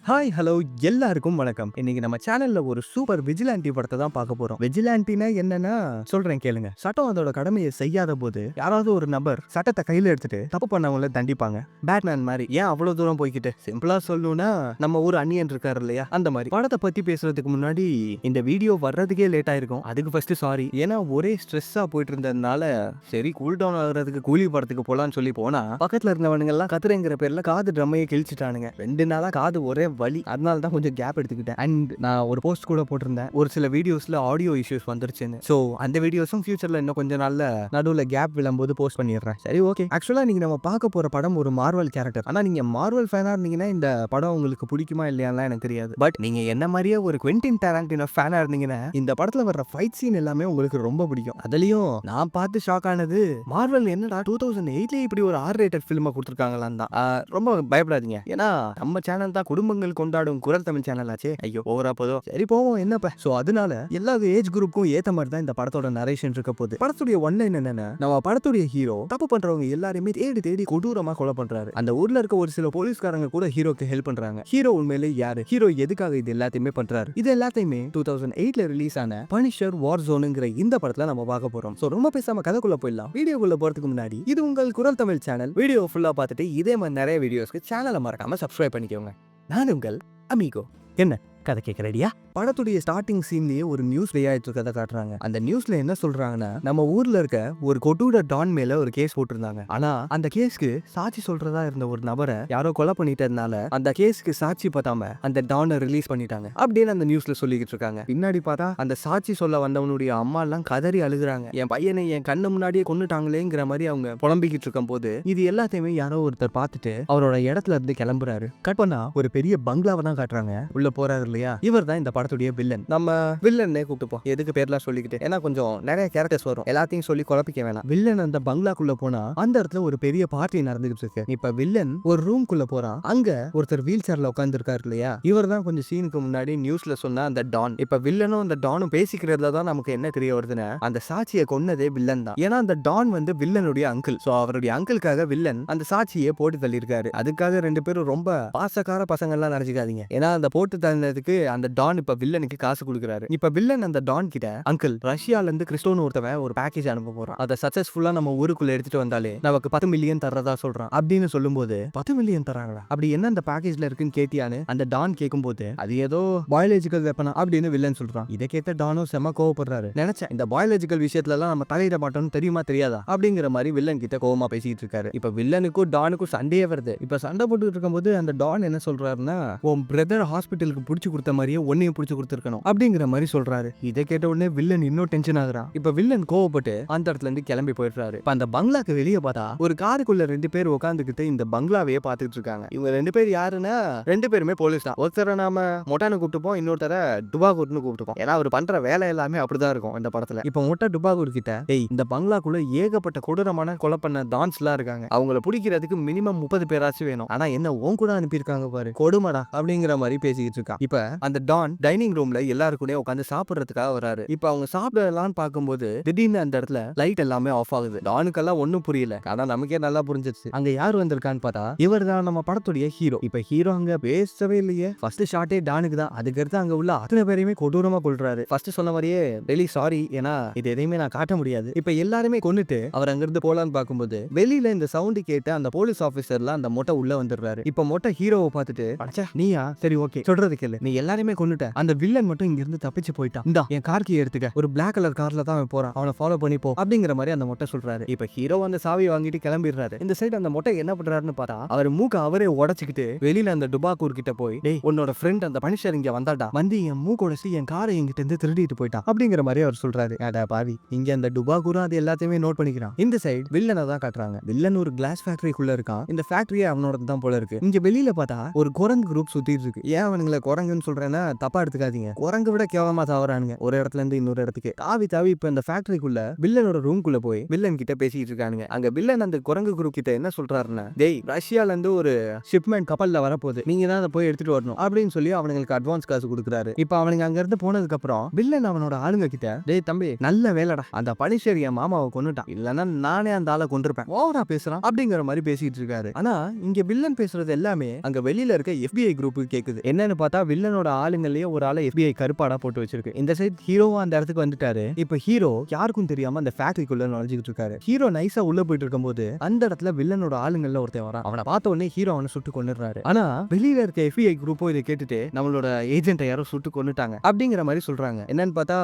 Hi hello எல்லாருக்கும் வணக்கம். இன்னைக்கு நம்ம சேனல்ல ஒரு சூப்பர் விஜிலாண்டி படத்தை தான் பார்க்க போறோம். விஜிலாண்டினா என்னன்னா சொல்றேன் கேளுங்க. சட்டம் அதோட கடமையை செய்யாத போது யாராவது ஒரு நபர் சட்டத்தை கையில எடுத்துட்டு தப்பு பண்ணவங்கள தண்டிப்பாங்க. பேட்மேன் மாதிரி. ஏன் அவ்வளவு தூரம் போய்கிட்டு சிம்பிளா சொல்லணும்னா நம்ம ஊர் அந்நியன் இருக்காரு இல்லையா, அந்த மாதிரி. படத்தை பத்தி பேசுறதுக்கு முன்னாடி இந்த வீடியோ வர்றதுக்கே லேட் ஆயிருக்கும். அதுக்கு ஃபர்ஸ்ட் சாரி. ஏன்னா ஒரே ஸ்ட்ரெஸ்ஸா போயிட்டு இருந்ததுனால சரி கூல் டவுன் ஆகுறதுக்கு கூலி படத்துக்கு போலான்னு சொல்லி போனா பக்கத்துல இருந்தவனுங்க எல்லாம் கத்துறேங்கிற பேர்ல காது ட்ரம்மையை கிழிச்சிட்டானுங்க. 2 நாளா காது ஒரே வலி. அதனால தான் கொஞ்சம் கேப் எடுத்துக்கிட்டேன். அண்ட் நான் ஒரு போஸ்ட் கூட போட்டிருந்தேன், ஒரு சில வீடியோஸ்ல ஆடியோ இஷ்யூஸ் வந்துருச்சுன்னு. ஸோ அந்த வீடியோஸும் ஃபியூச்சர்ல இன்னும் கொஞ்சம் நாள்ல நடுவில் கேப் விழும்போது போஸ்ட் பண்ணிடுறேன். சரி ஓகே. ஆக்சுவலா நீங்க நம்ம பார்க்க போற படம் ஒரு மார்வல் கேரக்டர். ஆனா நீங்க மார்வல் ஃபேனா இருந்தீங்கன்னா இந்த படம் உங்களுக்கு பிடிக்குமா இல்லையாலாம் எனக்கு தெரியாது. பட் நீங்க என்ன மாதிரியே ஒரு குவென்டின் டாரண்டினோ ஃபேனா இருந்தீங்கன்னா இந்த படத்துல வர்ற ஃபைட் சீன் எல்லாமே உங்களுக்கு ரொம்ப பிடிக்கும். அதுலயும் நான் பார்த்து ஷாக் ஆனது, மார்வல் என்னடா 2008 இப்படி ஒரு ஆர் ரேட்டட் ஃபிலிமை கொடுத்துருக்காங்களான்னு தான். ரொம்ப பயப்படாதீங்க. ஏன்னா நம்ம சேனல் தான் குடும்பங்கள் கொண்டாடும் குரல் தமிழ் சேனல் ஆச்சே. ஐயோ ஓவரா போதோ. சரி போவோம் என்னப்ப. சோ அதனால எல்லா ஏஜ் குரூப்புக்கும் ஏத்த மாதிரி தான் இந்த படத்தோட நரேஷன் இருக்க போகுது. படத்துடைய ஒன்லைன் என்னன்னா, நம்ம படத்துடைய ஹீரோ தப்பு பண்றவங்க எல்லாருமே தேடி தேடி கொடூரமா கொலை பண்றாரு. அந்த ஊர்ல இருக்க ஒரு சில போலீஸ்காரங்க கூட ஹீரோக்கு ஹெல்ப் பண்றாங்க. ஹீரோ உண்மையிலே யாரு, ஹீரோ எதுக்காக இது எல்லாத்தையுமே பண்றாரு, இது எல்லாத்தையுமே 2008ல ரிலீஸ் ஆன பனிஷர் வார் ஜோனுங்கிற இந்த படத்துல நம்ம பார்க்க போறோம். சோ ரொம்ப பேசாம கதைக்குள்ள போயிடலாம். வீடியோக்குள்ள போறதுக்கு முன்னாடி இது உங்கள் குரல் தமிழ் சேனல். வீடியோ ஃபுல்லா பார்த்துட்டு இதே மாதிரி நிறைய வீடியோஸ்க்கு சேனலை மறக்காம சப்ஸ்கிரைப் பண்ணிக்கோங்க. நான் உங்கள் அமிகோ. என்ன கதை கேட்க ரெடியா? படத்துடைய ஸ்டார்டிங் சீன்லயே ஒரு நியூஸ் வெளியாயிட்டு இருக்கதை காட்டுறாங்க. அந்த நியூஸ்ல என்ன சொல்றாங்கன்னா, நம்ம ஊர்ல இருக்க ஒரு கொடூர டான் மேல ஒரு கேஸ் போட்டிருந்தாங்க. ஆனா அந்த கேஸ்க்கு சாட்சி சொல்றதா இருந்த ஒரு நபரை யாரோ கொலை பண்ணிட்டதுனால அந்த கேஸ்க்கு சாட்சி பார்த்தாம அந்த டானை ரிலீஸ் பண்ணிட்டாங்க அப்படின்னு அந்த நியூஸ்ல சொல்லிக்கிட்டு இருக்காங்க. பின்னாடி பார்த்தா அந்த சாட்சி சொல்ல வந்தவனுடைய அம்மா எல்லாம் கதறி அழுகுறாங்க. என் பையனை என் கண்ணு முன்னாடியே கொன்னுட்டாங்களேங்கிற மாதிரி அவங்க புலம்பிக்கிட்டு இருக்கும் போது இது எல்லாத்தையுமே யாரோ ஒருத்தர் பார்த்துட்டு அவரோட இடத்துல இருந்து கிளம்புறாரு. கட் பண்ணா ஒரு பெரிய பங்களாவை தான் காட்டுறாங்க. உள்ள போறாரு இல்லையா, இவர் தான் இந்த படத்துடைய வில்லன். நம்ம வில்லன்னே கூப்பிட்டுப்போம். எதுக்கு பேர்லாம் சொல்லிக்கிட்டு, ஏன்னா கொஞ்சம் நிறைய கேரக்டர்ஸ் வரும், எல்லாத்தையும் சொல்லி குழப்பிக்க வேணாம். வில்லன் அந்த பங்களாக்குள்ள போனா அந்த இடத்துல ஒரு பெரிய பார்ட்டி நடந்துகிட்டு இருக்கு. இப்ப வில்லன் ஒரு ரூம் குள்ள போறான். அங்க ஒருத்தர் வீல் சேர்ல உட்கார்ந்து இருக்காரு இல்லையா, இவர் தான் கொஞ்சம் சீனுக்கு முன்னாடி நியூஸ்ல சொன்ன அந்த டான். இப்ப வில்லனும் அந்த டானும் பேசிக்கிறதுல தான் நமக்கு என்ன தெரிய வருதுன்னா, அந்த சாட்சியை கொன்னதே வில்லன் தான். ஏன்னா அந்த டான் வந்து வில்லனுடைய அங்கிள். சோ அவருடைய அங்கிளுக்காக வில்லன் அந்த சாட்சியை போட்டு தள்ளியிருக்காரு. அதுக்காக 2 பேரும் ரொம்ப பாசக்கார பசங்க எல்லாம் நினைச்சுக்காதீங்க. ஏன்னா அந்த போட்டு தள்ளினதுக்கு அந்த டான் இப்ப வில்லனுக்கு காசு கொடுக்குறாரு. இப்ப வில்லன் அந்த டான் கிட்ட, அங்கிள் ரஷ்யால இருந்து கிறிஸ்டோன்னு ஒருத்தவன் ஒரு பேக்கேஜ் அனுப்ப போறான், அதை சக்சஸ்ஃபுல்லா நம்ம ஊருக்குள்ள எடுத்துட்டு வந்தாலே நமக்கு 10 மில்லியன் தர்றதா சொல்றான் அப்படின்னு சொல்லும்போது 10 மில்லியன் தராங்களா, அப்படி என்ன அந்த பேக்கேஜ்ல இருக்குன்னு கேட்டியான்னு அந்த டான் கேட்கும்போது அது ஏதோ பயாலஜிக்கல் வெப்பனா அப்படின்னு வில்லன் சொல்றான். இதை கேட்ட டானும் செம கோவப்படுறாரு. நினைச்சேன் இந்த பயாலஜிக்கல் விஷயத்துல எல்லாம் நம்ம தலையிட மாட்டோம்னு தெரியுமா தெரியாதா அப்படிங்கிற மாதிரி வில்லன் கிட்ட கோவமா பேசிட்டு இருக்காரு. இப்ப வில்லனுக்கும் டானுக்கும் சண்டையே வருது. இப்ப சண்டை போட்டு இருக்கும்போது அந்த டான் என்ன சொல்றாருன்னா, உன் பிரதர் ஹாஸ்பிட்டலுக்கு புடிச்சு கொடுத்த மாதிரியே ஒன்னையும் புடிச்சு கொடுத்துருக்கணும் அப்படிங்கிற மாதிரி சொல்றாரு. இதை கேட்ட உடனே வில்லன் இன்னும் டென்ஷன் ஆகுறான். இப்ப வில்லன் கோவப்பட்டு அந்த இடத்துல இருந்து கிளம்பி போயிடுறாரு. இப்ப அந்த பங்களாக்கு வெளியே பார்த்தா ஒரு காருக்குள்ள 2 பேர் உட்காந்துக்கிட்டு இந்த பங்களாவையே பார்த்துட்டு இருக்காங்க. இவங்க 2 பேர் யாருன்னா 2 பேருமே போலீஸ் தான். ஒருத்தரை நாம மொட்டானு கூப்பிட்டுப்போம், இன்னொருத்தர டுபாகூர்னு கூப்பிட்டுப்போம். ஏன்னா அவர் பண்ற வேலை எல்லாமே அப்படிதான் இருக்கும் இந்த படத்துல. இப்ப மொட்டை டுபாகூர் கிட்ட, ஏய் இந்த பங்களாக்குள்ள ஏகப்பட்ட கொடூரமான கொலை பண்ண டான்ஸ் எல்லாம் இருக்காங்க, அவங்கள பிடிக்கிறதுக்கு மினிமம் 30 பேராச்சும் வேணும், ஆனா என்ன உன் கூட அனுப்பியிருக்காங்க பாரு, கொடுமடா அப்படிங்கிற மாதிரி பேசிக்கிட்டு இருக்கா. இப்ப அந்த டான் டைனிங் ரூம்ல எல்லாருக்கும் உட்காந்து சாப்பிடுறதுக்காக வராரு. இப்ப அவங்க சாப்பிடலாம்னு பார்க்கும்போது திடீர்னு அந்த இடத்துல லைட் எல்லாமே ஆஃப் ஆகுது. டானுக்கெல்லாம் ஒன்னும் புரியல, ஆனா நமக்கே நல்லா புரிஞ்சிருச்சு அங்க யார் வந்திருக்கான்னு பார்த்தா இவர் தான் நம்ம படத்துடைய ஹீரோ. இப்ப ஹீரோ அங்க பேசவே இல்லையே, ஃபர்ஸ்ட் ஷாட்டே டானுக்கு தான். அதுக்கடுத்து அங்க உள்ள அத்தனை பேரையுமே கொடூரமா கொல்றாரு. ஃபர்ஸ்ட் சொன்ன மாதிரியே ரெலி சாரி, ஏன்னா இது எதையுமே நான் காட்ட முடியாது. இப்ப எல்லாருமே கொன்னுட்டு அவர் அங்கிருந்து போலான்னு பார்க்கும்போது வெளியில இந்த சவுண்ட் கேட்டு அந்த போலீஸ் ஆபீசர்ல அந்த மொட்டை உள்ள வந்துடுறாரு. இப்ப மொட்டை ஹீரோவை பார்த்துட்டு, அச்சா நீயா, சரி ஓகே சொல்றது கேளு, நீ எல்லாருமே கொன்னுட்ட, அந்த வில்லன் மட்டும் இங்க இருந்து தப்பிச்சு போயிட்டான், இந்தா என் கார் கீ எடுத்துக்க, ஒரு பிளாக் கலர் கார்ல தான் அவன் போறான், அவனை ஃபாலோ பண்ணி போ அப்படிங்கிற மாதிரி அந்த மொட்டை சொல்றாரு. இப்ப ஹீரோ அந்த சாவி வாங்கிட்டு கிளம்பிடுறாரு. இந்த சைடு அந்த மொட்டை என்ன பண்றாருன்னு பார்த்தா அவர் மூக்க அவரே உடைச்சுக்கிட்டு வெளியில அந்த டுபாக்கூர் கிட்ட போய், டேய் உன்னோட ஃப்ரெண்ட் அந்த பனிஷர் இங்க வந்தாடா, வந்து என் மூக்க உடைச்சு என் காரை என்கிட்ட இருந்து திருடிட்டு போயிட்டான் அப்படிங்கிற மாதிரி அவர் சொல்றாரு. அட பாவி, இங்க அந்த டுபாக்கூரும் அது எல்லாத்தையுமே நோட் பண்ணிக்கிறான். இந்த சைடு வில்லனை தான் காட்டுறாங்க. வில்லன் ஒரு கிளாஸ் ஃபேக்டரிக்குள்ள இருக்கான். இந்த ஃபேக்டரியே அவனோட தான் போல இருக்கு. இங்க வெளியில பார்த்தா ஒரு குரங்கு குரூப் சுத்திட்டு இருக்கு. ஏன் அவனுங்களை குரங்குன்னு சாகுறாங்கன்னு சொல்றேன்னா தப்பா எடுத்துக்காதீங்க. குரங்கு விட கேவலமா சாகுறானுங்க ஒரு இடத்துல இருந்து இன்னொரு இடத்துக்கு. தாவி தாவி இப்ப இந்த ஃபேக்டரிக்குள்ள வில்லனோட ரூம்குள்ள போய் வில்லன் கிட்ட பேசிட்டு இருக்கானுங்க. அங்க வில்லன் அந்த குரங்கு குரூப் கிட்ட என்ன சொல்றாருன்னா, டேய் ரஷ்யால இருந்து ஒரு ஷிப்மெண்ட் கப்பல்ல வரப்போகுது, நீங்க தான் அதை போய் எடுத்துட்டு வரணும் அப்படின்னு சொல்லி அவனுங்களுக்கு அட்வான்ஸ் காசு கொடுக்குறாரு. இப்ப அவனுங்க அங்க இருந்து போனதுக்கு அப்புறம் வில்லன் அவனோட ஆளுங்க கிட்ட, டேய் தம்பி நல்ல வேலைடா, அந்த பனிஷர் என் மாமாவை கொன்னுட்டான், இல்லன்னா நானே அந்த ஆளை கொண்டிருப்பேன், ஓவரா பேசுறான் அப்படிங்கிற மாதிரி பேசிட்டு இருக்காரு. ஆனா இங்க வில்லன் பேசுறது எல்லாமே அங்க வெளியில இருக்க FBI குரூப் கேக்குது. என்னன்னு பார்த்தா வில்லனோட ஆளுங்களையே ஒரு ஆளை FBI கருப்பாடா போட்டு வச்சிருக்கு. இந்த சைட் ஹீரோவும் அந்த இடத்துக்கு வந்துட்டாரு. இப்ப ஹீரோ யாருக்கும் தெரியாம அந்த ஃபேக்டரிக்குள்ள நுழைஞ்சிட்டு இருக்காரு. ஹீரோ நைஸா உள்ள போயிட்டு இருக்கும்போது அந்த இடத்துல வில்லனோட ஆளுங்கள்ல ஒருத்தன் வரான். அவனை பார்த்த உடனே ஹீரோ அவனை சுட்டு கொன்னுறாரு. ஆனா வெளியில இருக்க FBI குரூப்போ இதை கேட்டுட்டு நம்மளோட ஏஜென்ட்டை யாரோ சுட்டு கொன்னுட்டாங்க அப்படிங்கிற மாதிரி சொல்றாங்க. என்னன்னு பார்த்தா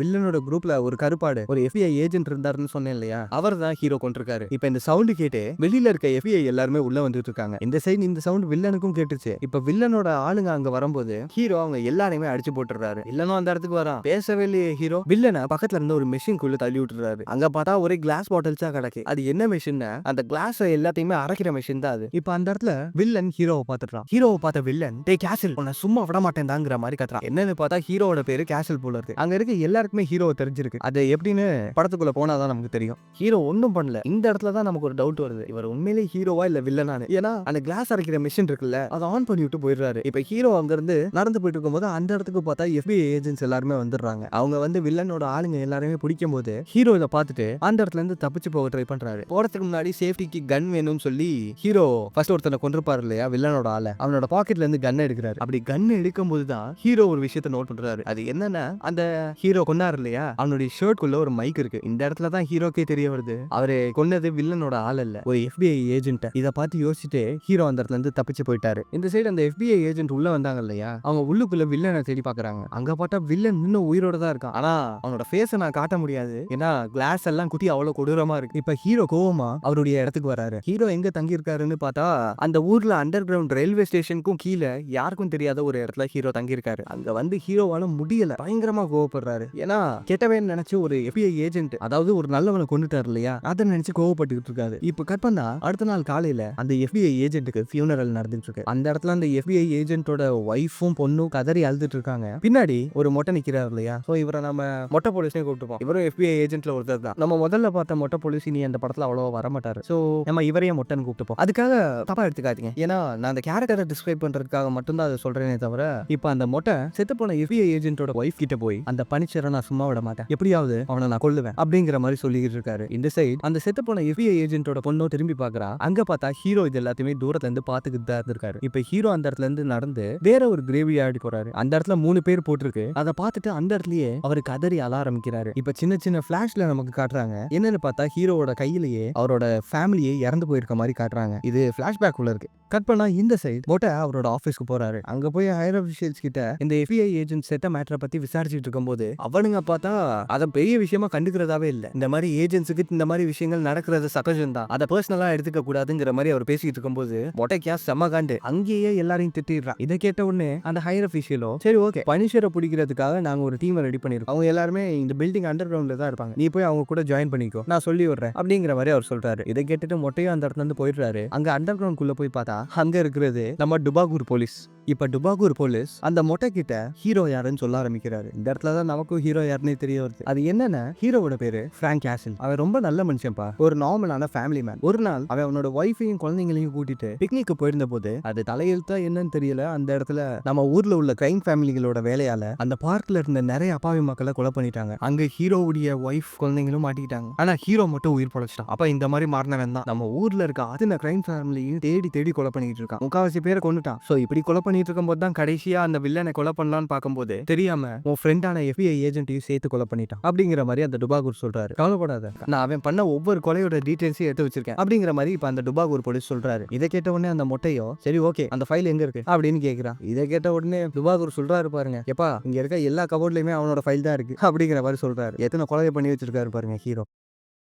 வில்லனோட குரூப்ல ஒரு கருப்பாடு ஒரு FBI ஏஜென்ட் இருந்தாருன்னு சொன்னேன் இல்லையா, அவர் தான் ஹீரோ கொண்டிருக்காரு. இப்ப இந்த சவுண்ட் கேட்டு வெளியில இருக்க FBI எல்லாருமே உள்ள வந்துட்டு இருக்காங்க. இந்த சைடு இந்த சவுண்ட் வில்லனுக்கும் கேட்டுச்சு. இப்ப வில்லனோட ஆளுங்க அங்க வரும்போது ஹீரோ அவங்க எல்லாரையுமே அடிச்சு போட்டுறாரு. வில்லனும் அந்த இடத்துக்கு வரான். பேசவே இல்லையே ஹீரோ. வில்லனை பக்கத்துல இருந்து ஒரு மெஷின் குள்ள தள்ளி விட்டுறாரு. அங்க பார்த்தா ஒரே கிளாஸ் பாட்டில்ஸா கிடக்கு. அது என்ன மெஷின்? அந்த கிளாஸ் எல்லாத்தையுமே அரைக்கிற மெஷின் தான் அது. இப்ப அந்த இடத்துல வில்லன் ஹீரோவை பார்த்துட்டான். ஹீரோவை பார்த்த வில்லன், டேய் கேசல், உன்னை சும்மா விட மாட்டேன்தாங்கிற மாதிரி கத்துறான். என்னன்னு பார்த்தா ஹீரோவோட பேரு கேசல் போல இருக்கு. அங்க இருக்க எல்லாருக்குமே ஹீரோவை தெரிஞ்சிருக்கு. அது எப்படின்னு படத்துக்குள்ள போனாதான் நமக்கு தெரியும். ஹீரோ ஒன்னும் பண்ணல. இந்த இடத்துல தான் நமக்கு ஒரு டவுட் வருது, இவர் உண்மையிலேயே ஹீரோவா இல்ல வில்லனானு. ஏன்னா அந்த கிளாஸ் அரைக்கிற மிஷின் இருக்குல்ல, அதை ஆன் பண்ணி விட்டு போயிடுறாரு. இப்ப ஹீரோ அங்க இருந்து நடந்து போயிட்டு இருக்கும்போது அந்த இடத்துக்கு பார்த்தா FBI ஏஜென்ட்ஸ் எல்லாருமே வந்துடுறாங்க. அவங்க வந்து வில்லனோட ஆளுங்க எல்லாருமே பிடிக்கும் போது ஹீரோ இதை பார்த்துட்டு அந்த இடத்துல இருந்து தப்பிச்சு போக ட்ரை பண்றாரு. போறதுக்கு முன்னாடி சேஃப்டிக்கு கன் வேணும்னு சொல்லி ஹீரோ ஃபர்ஸ்ட் ஒருத்தனை கொண்டிருப்பாரு இல்லையா வில்லனோட ஆளை, அவனோட பாக்கெட்ல இருந்து கன் எடுக்கிறாரு. அப்படி கன் எடுக்கும் போதுதான் ஹீரோ ஒரு விஷயத்தை நோட் பண்றாரு. அது என்னன்னா, அந்த ஹீரோ கொன்னாரு இல்லையா, அவனுடைய ஷர்ட் குள்ள ஒரு மைக் இருக்கு. இந்த இடத்துல தான் ஹீரோக்கே தெரிய வருது அவரு கொன்னது வில்லனோட ஆள் இல்ல, ஒரு FBI ஏஜென்ட். இதை பார்த்து யோசிச்சுட்டு ஹீரோ அந்த இடத்துல இருந்து தப்பிச்சு போயிட்டாரு. இந்த சைடு அந்த FBI ஏஜென்ட் உள்ள வந்தாங்க இல்லையா, அவங்க உள்ளுக்குள்ள வில்லனை தேடி பாக்குறாங்க. அங்க பார்த்தா வில்லன் இன்னும் உயிரோட தான் இருக்கான். ஆனா அவனோட ஃபேஸை நான் காட்ட முடியாது, ஏன்னா கிளாஸ் எல்லாம் குட்டி அவ்வளவு கொடூரமா இருக்கு. இப்ப ஹீரோ கோவமா அவருடைய இடத்துக்கு வராரு. ஹீரோ எங்க தங்கி இருக்காருன்னு பார்த்தா அந்த ஊர்ல அண்டர் கிரவுண்ட் ரயில்வே ஸ்டேஷனுக்கும் கீழே யாருக்கும் தெரியாத ஒரு இடத்துல ஹீரோ தங்கி இருக்காரு. அங்க வந்து ஹீரோவால முடியல, பயங்கரமா கோவப்படுறாரு. ஏன்னா கெட்டவன் நினைச்சு ஒரு FBI ஏஜென்ட், அதாவது ஒரு நல்லவனை கொண்டுட்டாரு இல்லையா, அதை நினைச்சு கோவப்பட்டுக்கிட்டு இருக்காரு. இப்ப கட் பண்ணா அடுத்த நாள் காலையில அந்த FBI ஏஜென்ட்டுக்கு ஃபியூனரல் நடந்துட்டு இருக்கு. அந்த இடத்துல அந்த FBI ஏஜென்ட்டோட ஒய்ஃபும் பொண்ணும் கதறி அழுதுட்டு இருக்காங்க. பின்னாடி ஒரு மொட்டை நிக்கிறாரு இல்லையா, சோ இவரை நம்ம மொட்டை போலீஸ்னே கூப்பிட்டுப்போம். இவரும் FBI ஏஜென்ட்ல ஒருத்தர் தான். நம்ம முதல்ல பார்த்த மொட்டை போலீஸ் இனி அந்த படத்துல அவ்வளவா வரமாட்டாரு. சோ நம்ம இவரையே மொட்டைன்னு கூப்பிட்டுப்போம். அதுக்காக தப்பா எடுத்துக்காதீங்க, ஏன்னா நான் அந்த கேரக்டரை டிஸ்கிரைப் பண்றதுக்காக மட்டும்தான் அதை சொல்றேனே தவிர, இப்ப அந்த மொட்டை செத்து போன FBI ஏஜென்ட்டோட ஒய்ஃப் கிட்ட போய் அந்த பனிச்சரை நான் சும்மா விட மாட்டேன், எப்படியாவது அவனை நான் கொல்லுவேன் அப்படிங்கிற மாதிரி சொல்லிட்டு இருக்காரு. இந்த சைடு அந்த செத்து போன FBI ஏஜென்ட்டோட பொண்ணோ திரும்பி பாக்குறா. அங்க பார்த்தா ஹீரோ இது எல்லாத்தையுமே தூரத்துல இருந்து பாத்துக்கிட்டு தான் இருந்திருக்காரு. இப்ப ஹீரோ அந்த இடத்துல இருந்து நடந்து வேற ஒரு கிரேவி யார்டு போறாரு. அந்த இடத்துல 3 பேர் போட்டிருக்கு. அதை பார்த்துட்டு அந்த இடத்துலயே அவரு கதறி அழ ஆரம்பிக்கிறாரு. இப்ப சின்ன சின்ன பிளாஷ்ல நமக்கு காட்டுறாங்க. என்னன்னு பார்த்தா ஹீரோவோட கையிலேயே அவரோட ஃபேமிலியே இறந்து போயிருக்க மாதிரி காட்டுறாங்க. இது பிளாஷ்பேக் உள்ள இருக்கு. கட் பண்ணா இந்த சைடு மொட்டை அவரோட ஆபீஸ்க்கு போறாரு. அங்க போய் ஹையர் அபிஷியல்ஸ் கிட்ட இந்த FBI ஏஜென்ட் செட்ட மேட்டரை பத்தி விசாரிச்சுட்டு இருக்கும்போது அவனுங்க பார்த்தா அதை பெரிய விஷயமா கண்டுக்கிறதாவே இல்ல. இந்த மாதிரி ஏஜென்ட்ஸுக்கு இந்த மாதிரி விஷயங்கள் நடக்கிறது சகஜம் தான், அதை பர்சனலா எடுத்துக்க கூடாதுங்கிற மாதிரி அவர் பேசிட்டு இருக்கும்போது மொட்டைக்கா செம்ம காண்டு அங்கேயே எல்லாரையும் திட்டிடுறான். இதை கேட்ட உடனே அந்த ஹையர் அபிஷியலோ, சரி ஓகே, பனிஷரை பிடிக்கிறதுக்காக நாங்க ஒரு டீமை ரெடி பண்ணிருக்கோம், அவங்க எல்லாருமே இந்த பில்டிங் அண்டர் கிரவுண்ட்ல தான் இருப்பாங்க, நீ போய் அவங்க கூட ஜாயின் பண்ணிக்கோ, நான் சொல்லி விடுறேன் அப்படிங்கிற மாதிரி அவர் சொல்றாரு. இதை கேட்டுட்டு மொட்டையும் அந்த இடத்துல இருந்து போயிடுறாரு. அங்க அண்டர் கிரவுண்ட் குள்ள போய் பார்த்தா அங்க இருக்கிறது நம்ம டுபாகூர் போலீஸ். இப்ப டுபாகூர் போலீஸ் அந்த மொட்டை கிட்ட ஹீரோ யாருன்னு சொல்ல ஆரம்பிக்கிறாரு. இந்த இடத்துல தான் நமக்கும் ஹீரோ யாருன்னு தெரிய வருது. அது என்னன்னா, ஹீரோவோட பேரு பிராங்க் கேசல். அவன் ரொம்ப நல்ல மனுஷன்ப்பா, ஒரு நார்மலான ஃபேமிலி மேன். ஒரு நாள் அவன் அவனோட ஒய்ஃபையும் குழந்தைங்களையும் கூட்டிட்டு பிக்னிக் போயிருந்த போது அது தலையெழுத்தா என்னன்னு தெரியல, அந்த இடத்துல நம்ம ஊர்ல உள்ள கிரைம் ஃபேமிலிகளோட வேலையால அந்த பார்க்ல இருந்த நிறைய அப்பாவி மக்களை கொலை பண்ணிட்டாங்க. அங்க ஹீரோவுடைய ஒய்ஃப் குழந்தைங்களும் மாட்டிக்கிட்டாங்க. ஆனா ஹீரோ மட்டும் உயிர் பொழைச்சிட்டான். அப்ப இந்த மாதிரி மாறினவன் தான் நம்ம ஊர்ல இருக்க அத்தனை கிரைம் ஃபேமிலியும் தேடி தேடி கொலை பண்ணிட்டு இருக்கான். முக்காவாசி பேரை கொண்டுட்டான். சோ இப்படி கொலை பண்ணிட்டு இருக்கும்போது தான் கடைசியா அந்த வில்லனை கொலை பண்ணலாம்னு பார்க்கும்போது தெரியாம உன் ஃப்ரெண்டான FBI ஏஜென்ட்டையும் சேர்த்து கொலை பண்ணிட்டான் அப்படிங்கிற மாதிரி அந்த டுபாகூர் சொல்றாரு. கவலைப்படாத, நான் அவன் பண்ண ஒவ்வொரு கொலையோட டீடைல்ஸையும் எடுத்து வச்சிருக்கேன் அப்படிங்கிற மாதிரி இப்ப அந்த டுபாகூர் போலீஸ் சொல்றாரு. இதை கேட்ட உடனே அந்த மொட்டையோ, சரி ஓகே, அந்த ஃபைல் எங்க இருக்கு அப்படின்னு கேக்குறான். இதை கேட்ட உடனே டுபாகூர் சொல்றாரு, பாருங்க எப்பா, இங்க இருக்க எல்லா கபோர்ட்லயுமே அவனோட ஃபைல் தான் இருக்கு அப்படிங்கிற மாதிரி சொல்றாரு. எத்தனை கொலையை பண்ணி வச்சிருக்காரு பாருங்க ஹீரோ.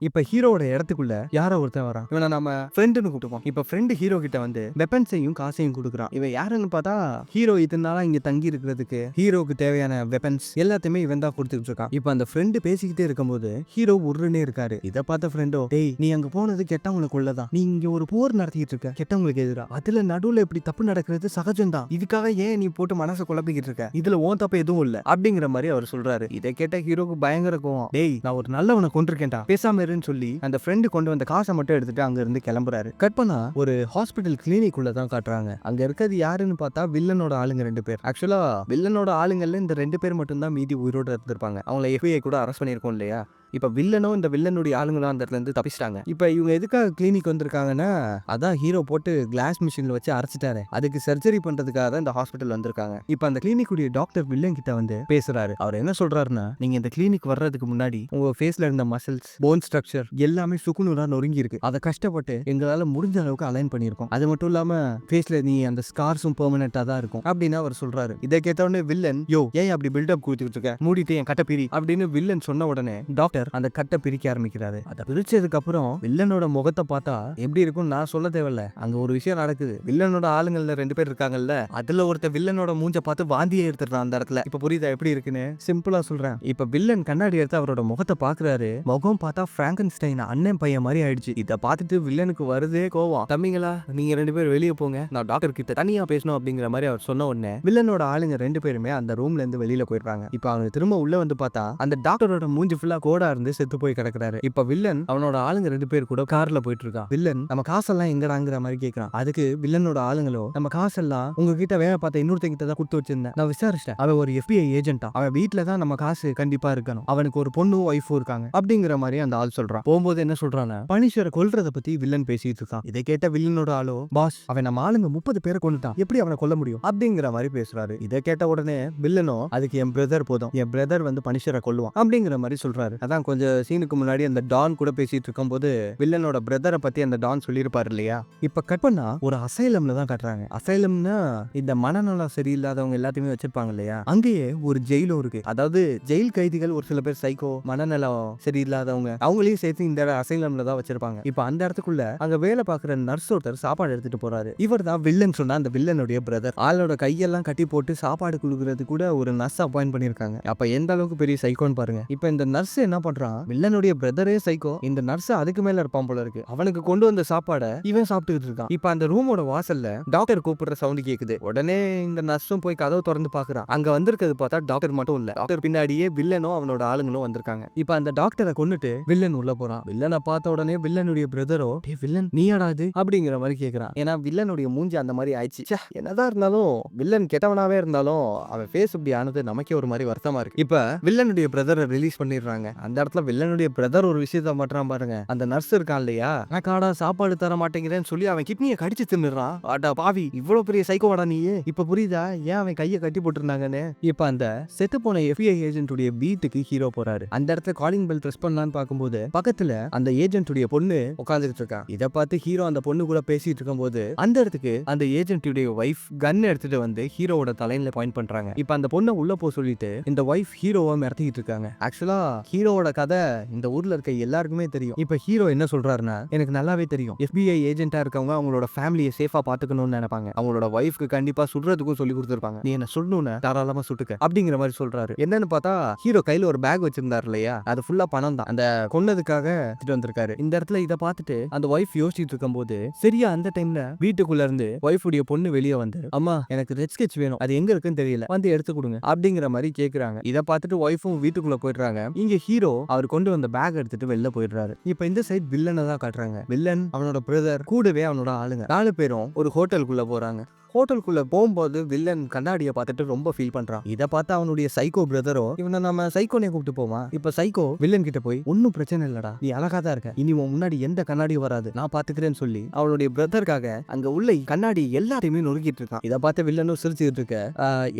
இப்ப ஹீரோவோட இடத்துக்குள்ள யாரோ ஒருத்தன் வரான். இவனை நம்ம ஃப்ரெண்டுன்னு கூப்பிட்டுப்போம். இப்ப ஃப்ரெண்டு ஹீரோ கிட்ட வந்து வெப்பன்ஸையும் காசையும் கொடுக்குறான். இவன் யாருன்னு பார்த்தா ஹீரோ இதனால இங்க தங்கி இருக்கிறதுக்கு ஹீரோக்கு தேவையான வெப்பன்ஸ் எல்லாத்தையுமே இவன் தான் கொடுத்துட்டு இருக்கான். இப்ப அந்த ஃப்ரெண்டு பேசிக்கிட்டே இருக்கும்போது ஹீரோ உருன்னே இருக்காரு. இதை பார்த்த ஃப்ரெண்டோ, டேய் நீ அங்க போனது கெட்டவங்களுக்கு உள்ளதான், நீ இங்க ஒரு போர் நடத்திட்டு இருக்க கெட்டவங்களுக்கு எதிரா, அதுல நடுவுல இப்படி தப்பு நடக்கிறது சகஜம்தான், இதுக்காக ஏன் நீ போட்டு மனசை குழப்பிக்கிட்டு இருக்க, இதுல ஓன் தப்பு எதுவும் இல்ல அப்படிங்கிற மாதிரி அவர் சொல்றாரு. இதை கேட்ட ஹீரோக்கு பயங்கர கோவம். டேய் நான் ஒரு நல்லவனை கொண்டிருக்கேன்டா, பேசாம இருன்னு சொல்லி அந்த ஃப்ரெண்டு கொண்டு வந்த காசை மட்டும் எடுத்துட்டு அங்க இருந்து கிளம்புறாரு. கட் பண்ணா ஒரு ஹாஸ்பிட்டல் கிளினிக் உள்ள தான் காட்டுறாங்க. அங்க இருக்கிறது யாருன்னு பார்த்தா வில்லனோட ஆளுங்க 2 பேர். ஆக்சுவலா வில்லனோட ஆளுங்கள்ல இந்த 2 பேர் மட்டும் தான் மீதி உயிரோட இருந்திருப்பாங்க. அவங்கள FBI கூட அரெஸ்ட் பண்ணிருக்கோம் இல்லையா. இப்ப வில்லனும் இந்த வில்லனுடைய ஆளுங்களும் அந்த இடத்துல இருந்து தப்பிச்சிட்டாங்க. இப்ப இவங்க எதுக்காக கிளினிக் வந்திருக்காங்கன்னா, அதான் ஹீரோ போட்டு கிளாஸ் மிஷின்ல வச்சு அரைச்சிட்டாரு, அதுக்கு சர்ஜரி பண்றதுக்காக தான் இந்த ஹாஸ்பிட்டல் வந்திருக்காங்க. இப்ப அந்த கிளினிக் உடைய டாக்டர் வில்லன் கிட்ட வந்து பேசுறாரு. அவர் என்ன சொல்றாருன்னா, நீங்க இந்த கிளினிக் வர்றதுக்கு முன்னாடி உங்க ஃபேஸ்ல இருந்த மசில்ஸ், போன் ஸ்ட்ரக்சர் எல்லாமே சுக்குநூறா நொறுங்கி இருக்கு. அதை கஷ்டப்பட்டு எங்களால முடிஞ்ச அளவுக்கு அலைன் பண்ணிருக்கோம். அது மட்டும் இல்லாம ஃபேஸ்ல நீ அந்த ஸ்கார்ஸும் பெர்மனெண்டா தான் இருக்கும் அப்படின்னு அவர் சொல்றாரு. இதை கேட்ட உடனே வில்லன், யோ ஏன் அப்படி பில்டப் கொடுத்துட்டு இருக்க, மூடிட்டு என் கட்ட பிரி அப்படின்னு வில்லன் சொன்ன உடனே டாக்டர் அந்த கட்டை பிரிக்க ஆரம்பிக்கிறாரு. அதை பிரிச்சதுக்கு அப்புறம் வில்லனோட முகத்தை பார்த்தா எப்படி இருக்கும் நான் சொல்ல தேவையில்ல. அங்க ஒரு விஷயம் நடக்குது. வில்லனோட ஆளுங்கள்ல 2 பேர் இருக்காங்கல்ல, அதுல ஒருத்த வில்லனோட மூஞ்ச பார்த்து வாந்தியே எடுத்துறான் அந்த இடத்துல. இப்ப புரியுதா எப்படி இருக்குன்னு? சிம்பிளா சொல்றேன். இப்ப வில்லன் கண்ணாடி எடுத்து அவரோட முகத்தை பாக்குறாரு. முகம் பார்த்தா பிராங்கன்ஸ்டைன் அண்ணன் பையன் மாதிரி ஆயிடுச்சு. இதை பார்த்துட்டு வில்லனுக்கு வருதே கோவம். தம்பிங்களா நீங்க 2 பேர் வெளியே போங்க, நான் டாக்டர் கிட்ட தனியா பேசணும் அப்படிங்கிற மாதிரி அவர் சொன்ன உடனே வில்லனோட ஆளுங்க 2 பேருமே அந்த ரூம்ல இருந்து வெளியில போயிடுறாங்க. இப்ப அவங்க திரும்ப உள்ள வந்து பார்த்தா அந்த டாக்டரோட மூஞ்சி ஃபுல்லா கோடா இருந்து செத்து போய் கிடக்குறாரு. இப்ப வில்லன் அவனோட ஆளுங்க 2 பேர் கூட கார்ல போயிட்டு இருக்கான். வில்லன் நம்ம காசெல்லாம் எங்கடாங்கிற மாதிரி கேட்கறான். அதுக்கு வில்லனோட ஆளுங்களோ, நம்ம காசெல்லாம் உங்ககிட்ட வேலை பார்த்த இன்னொருத்தங்கிட்ட தான் கொடுத்து வச்சிருந்தேன், நான் விசாரிச்சிட்டேன், அவன் ஒரு FBI ஏஜென்ட்டா, அவன் வீட்டுல தான் நம்ம காசு கண்டிப்பா இருக்கணும், அவனுக்கு ஒரு பொண்ணும் ஒய்ஃபும் இருக்காங்க அப்படிங்கிற மாதிரி அந்த ஆள் சொல்றான். போகும்போது என்ன சொல்றான், பனிஷரை கொல்றத பத்தி வில்லன் பேசிட்டு இருக்கான். இதை கேட்ட வில்லனோட ஆளோ, பாஸ் அவன் நம்ம ஆளுங்க 30 பேரை கொண்டுட்டான், எப்படி அவனை கொல்ல முடியும் அப்படிங்கிற மாதிரி பேசுறாரு. இதை கேட்ட உடனே வில்லனோ, அதுக்கு என் பிரதர் போதும், என் பிரதர் வந்து பனிஷரை கொல்லுவான் அப்படிங்கிற மாதிரி சொல்றாரு. அதான் கொஞ்சம் சீனுக்கு முன்னாடி அந்த டான் கூட பேசிட்டு இருக்கும்போது வில்லனோட பிரதரை பத்தி அந்த டான் சொல்லியிருப்பாரு இல்லையா. இப்ப கட் பண்ணா ஒரு அசைலம்ல தான் காட்டுறாங்க. அசைலம்னா இந்த மனநலம் சரியில்லாதவங்க எல்லாத்தையுமே வச்சிருப்பாங்க இல்லையா, அங்கேயே ஒரு ஜெயிலும் இருக்கு. அதாவது ஜெயில் கைதிகள் ஒரு சில பேர் சைக்கோ, மனநலம் சரியில்லாதவங்க, அவங்களையும் சேர்த்து இந்த அசைலம்ல தான் வச்சிருப்பாங்க. இப்ப அந்த இடத்துக்குள்ள அங்க வேலை பார்க்குற நர்ஸ் ஒருத்தர் சாப்பாடு எடுத்துட்டு போறாரு. இவர் தான் வில்லன் சொன்னா அந்த வில்லனுடைய பிரதர். ஆளோட கையெல்லாம் கட்டி போட்டு சாப்பாடு கொடுக்கறது கூட ஒரு நர்ஸ் அப்பாயிண்ட் பண்ணிருக்காங்க. அப்ப எந்த அளவுக்கு பெரிய சைக்கோன்னு பாருங்க. இப்ப இந்த நர்ஸ் என்ன பண்றான், வில்லனுடைய பிரதரே சைக்கோ, இந்த நர்ஸ் அதுக்கு மேல இருப்பான் போல இருக்கு. அவனுக்கு கொண்டு வந்த சாப்பாடை இவன் சாப்பிட்டுக்கிட்டு இருக்கான். இப்ப அந்த ரூமோட வாசல்ல டாக்டர் கூப்பிடுற சவுண்ட் கேக்குது. உடனே இந்த நர்ஸும் போய் கதவை திறந்து பாக்குறான். அங்க வந்திருக்கிறது பார்த்தா டாக்டர் மட்டும் இல்ல, டாக்டர் பின்னாடியே வில்லனும் அவனோட ஆளுங்களும் வந்திருக்காங்க. இப்ப அந்த டாக்டரை கொன்னுட்டு வில்லன் உள்ள போறான். வில்லனை பார்த்த உடனே வில்லனுடைய பிரதரோ, டேய் வில்லன் நீயாடா இது அப்படிங்கிற மாதிரி கேக்குறான். ஏன்னா வில்லனுடைய மூஞ்சி அந்த மாதிரி ஆயிடுச்சு. என்னதான் இருந்தாலும் வில்லன் கெட்டவனாவே இருந்தாலும் அவன் ஃபேஸ் இப்படி ஆனது நமக்கே ஒரு மாதிரி வருத்தமா இருக்கு. இப்ப வில்லனுடைய பிரதரை ரிலீஸ் பண்ணிடுறாங்க. அந்த இடத்துல வில்லனுடைய பிரதர் ஒரு விஷயத்த மாட்டான் பாருங்க. அந்த நர்ஸ் இருக்கான் இல்லையா, காடா சாப்பாடு தர மாட்டேங்கிறேன்னு சொல்லி அவன் கிட்னியை கடிச்சு தின்னுறான். அடா பாவி, இவ்வளவு பெரிய சைக்கோவாடா நீ. இப்ப புரியுதா ஏன் அவன் கையை கட்டி போட்டுருந்தாங்கன்னு. இப்ப அந்த செத்து போன FBI ஏஜென்ட்டுடைய வீட்டுக்கு ஹீரோ போறாரு. அந்த இடத்துல காலிங் பெல் பிரஸ் பண்ணலான்னு பார்க்கும்போது பக்கத்துல அந்த ஏஜென்ட்டுடைய பொண்ணு உட்காந்துட்டு இருக்கா. இதை பார்த்து ஹீரோ அந்த பொண்ணு கூட பேசிட்டு இருக்கும்போது அந்த இடத்துக்கு அந்த ஏஜென்ட்டுடைய வைஃப் கன் எடுத்துட்டு வந்து ஹீரோவோட தலையில பாயிண்ட் பண்றாங்க. இப்ப அந்த பொண்ணை உள்ள போ சொல்லிட்டு இந்த வைஃப் ஹீரோவை மிரட்டிட்டு இருக்காங்க. ஆக்சுவலா ஹீரோவோட கதை இந்த ஊர்ல இருக்க எல்லாருக்குமே தெரியும். இப்ப ஹீரோ என்ன சொல்றாருன்னா, எனக்கு நல்லாவே தெரியும் FBI ஏஜென்ட்டா இருக்கவங்க அவங்களோட ஃபேமிலியை சேஃபா பாத்துக்கணும்னு நினைப்பாங்க, அவங்களோட வைஃப்க்கு கண்டிப்பா சுடுறதுக்கும் சொல்லி கொடுத்துருப்பாங்க, நீ என்ன சொல்லணும்னு தாராளமா சுட்டுக்க அப்படிங்கிற மாதிரி சொல்றாரு. என்னன்னு பார்த்தா ஹீரோ கையில ஒரு பேக் வச்சிருந்தாரு இல்லையா, அது ஃபுல்லா பணம் தான், அந்த கொன்னதுக்காக எடுத்துட்டு வந்திருக்காரு. இந்த இடத்துல இதை பார்த்துட்டு அந்த வைஃப் யோசிச்சுட்டு இருக்கும் போது சரியா அந்த டைம்ல வீட்டுக்குள்ள இருந்து வைஃப் உடைய பொண்ணு வெளியே வந்து, அம்மா எனக்கு ரெட் ஸ்கெட்ச் வேணும், அது எங்க இருக்குன்னு தெரியல, வந்து எடுத்து கொடுங்க அப்படிங்கிற மாதிரி கேக்குறாங்க. இதை பார்த்துட்டு வைஃபும் வீட்டுக்குள்ள போயிடுறாங்க. இங்க ஹீரோ அவர் கொண்டு வந்த பேக் எடுத்துட்டு வெளில போயிடுறாரு. இப்ப இந்த சைட் வில்லனை தான் காட்டுறாங்க. வில்லன், அவனோட பிரதர், கூடவே அவனோட ஆளுங்க 4 பேரும் ஒரு ஹோட்டலுக்குள்ள போறாங்க. ஹோட்டலுக்குள்ள போகும்போது வில்லன் கண்ணாடியை பார்த்துட்டு ரொம்ப ஃபீல் பண்றான். இதை பார்த்து அவனுடைய சைக்கோ பிரதரோ, இவனை நம்ம சைக்கோனே கூப்பிட்டு போமா. இப்ப சைக்கோ வில்லன் கிட்ட போய், ஒன்னும் பிரச்சனை இல்லடா, நீ அழகா தான் இருக்க, இனி உன் முன்னாடி எந்த கண்ணாடியும் வராது, நான் பாத்துக்கிறேன்னு சொல்லி அவனுடைய பிரதருக்காக அங்க உள்ள கண்ணாடி எல்லாத்தையுமே நொறுக்கிட்டு இருக்கான். இதை பார்த்து வில்லனும் சிரிச்சுட்டு இருக்க,